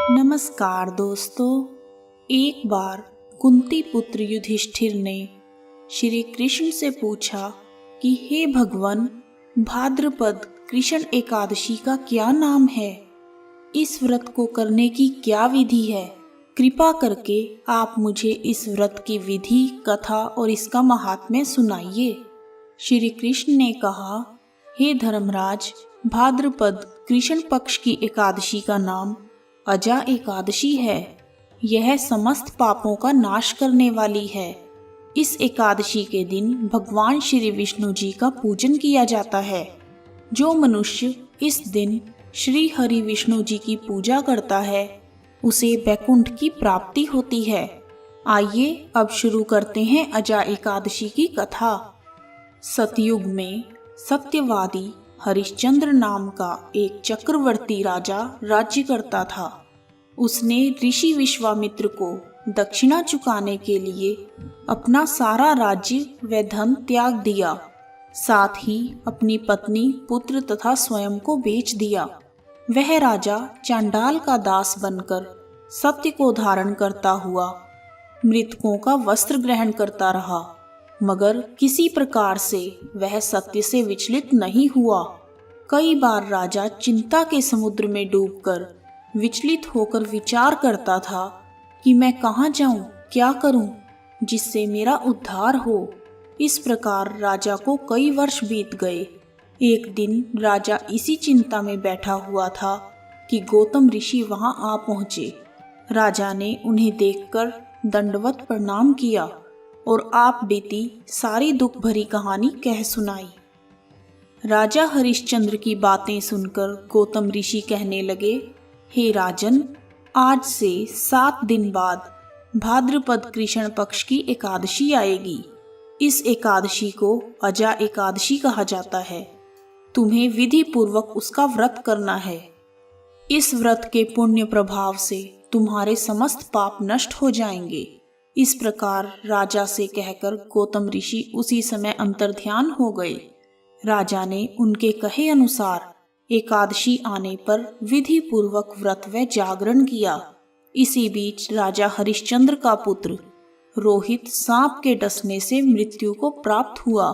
नमस्कार दोस्तों। एक बार कुंती पुत्र युधिष्ठिर ने श्री कृष्ण से पूछा कि हे भगवान, भाद्रपद कृष्ण एकादशी का क्या नाम है? इस व्रत को करने की क्या विधि है? कृपा करके आप मुझे इस व्रत की विधि, कथा और इसका महात्म्य सुनाइए। श्री कृष्ण ने कहा, हे धर्मराज, भाद्रपद कृष्ण पक्ष की एकादशी का नाम अजा एकादशी है। यह समस्त पापों का नाश करने वाली है। इस एकादशी के दिन भगवान श्री विष्णु जी का पूजन किया जाता है। जो मनुष्य इस दिन श्री हरि विष्णु जी की पूजा करता है, उसे वैकुंठ की प्राप्ति होती है। आइए अब शुरू करते हैं अजा एकादशी की कथा। सतयुग में सत्यवादी हरिश्चंद्र नाम का एक चक्रवर्ती राजा राज्य करता था। उसने ऋषि विश्वामित्र को दक्षिणा चुकाने के लिए अपना सारा राज्य व धन त्याग दिया। साथ ही अपनी पत्नी, पुत्र तथा स्वयं को बेच दिया। वह राजा चांडाल का दास बनकर सत्य को धारण करता हुआ मृतकों का वस्त्र ग्रहण करता रहा, मगर किसी प्रकार से वह सत्य से विचलित नहीं हुआ। कई बार राजा चिंता के समुद्र में डूबकर विचलित होकर विचार करता था कि मैं कहाँ जाऊं, क्या करूं, जिससे मेरा उद्धार हो। इस प्रकार राजा को कई वर्ष बीत गए। एक दिन राजा इसी चिंता में बैठा हुआ था कि गौतम ऋषि वहां आ पहुंचे। राजा ने उन्हें देखकर दंडवत प्रणाम किया और आप बीती सारी दुख भरी कहानी कह सुनाई। राजा हरिश्चंद्र की बातें सुनकर गौतम ऋषि कहने लगे, हे राजन, आज से 7 दिन बाद भाद्रपद कृष्ण पक्ष की एकादशी आएगी। इस एकादशी को अजा एकादशी कहा जाता है। तुम्हें विधि पूर्वक उसका व्रत करना है। इस व्रत के पुण्य प्रभाव से तुम्हारे समस्त पाप नष्ट हो जाएंगे। इस प्रकार राजा से कहकर गौतम ऋषि उसी समय अंतर्ध्यान हो गए। राजा ने उनके कहे अनुसार एकादशी आने पर विधि पूर्वक व्रत व जागरण किया। इसी बीच राजा हरिश्चंद्र का पुत्र रोहित सांप के डसने से मृत्यु को प्राप्त हुआ।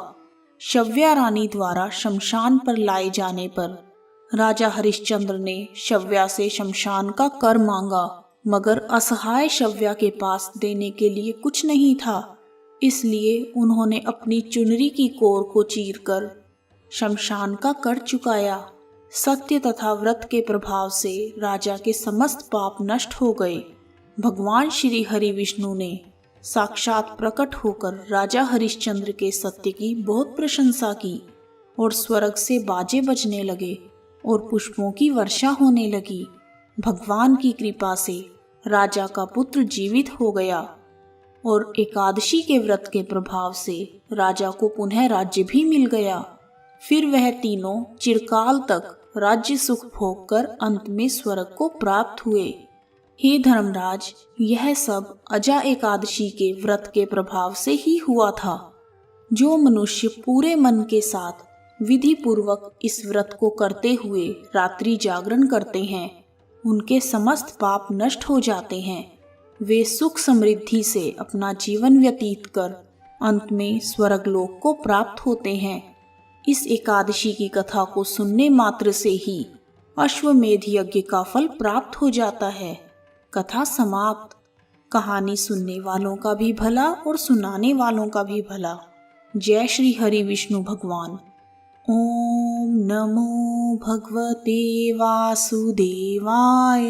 शव्या रानी द्वारा शमशान पर लाए जाने पर राजा हरिश्चंद्र ने शव्या से शमशान का कर मांगा, मगर असहाय शव्या के पास देने के लिए कुछ नहीं था। इसलिए उन्होंने अपनी चुनरी की कोर को चीरकर शमशान का कर चुकाया। सत्य तथा व्रत के प्रभाव से राजा के समस्त पाप नष्ट हो गए। भगवान श्री हरि विष्णु ने साक्षात प्रकट होकर राजा हरिश्चंद्र के सत्य की बहुत प्रशंसा की और स्वर्ग से बाजे बजने लगे और पुष्पों की वर्षा होने लगी। भगवान की कृपा से राजा का पुत्र जीवित हो गया और एकादशी के व्रत के प्रभाव से राजा को पुनः राज्य भी मिल गया। फिर वह तीनों चिरकाल तक राज्य सुख भोग कर अंत में स्वर्ग को प्राप्त हुए। हे धर्मराज, यह सब अजा एकादशी के व्रत के प्रभाव से ही हुआ था। जो मनुष्य पूरे मन के साथ विधि पूर्वक इस व्रत को करते हुए रात्रि जागरण करते हैं, उनके समस्त पाप नष्ट हो जाते हैं। वे सुख समृद्धि से अपना जीवन व्यतीत कर अंत में स्वर्गलोक को प्राप्त होते हैं। इस एकादशी की कथा को सुनने मात्र से ही अश्वमेध यज्ञ का फल प्राप्त हो जाता है। कथा समाप्त। कहानी सुनने वालों का भी भला और सुनाने वालों का भी भला। जय श्री हरि विष्णु भगवान। ओम नमो भगवते वासुदेवाय।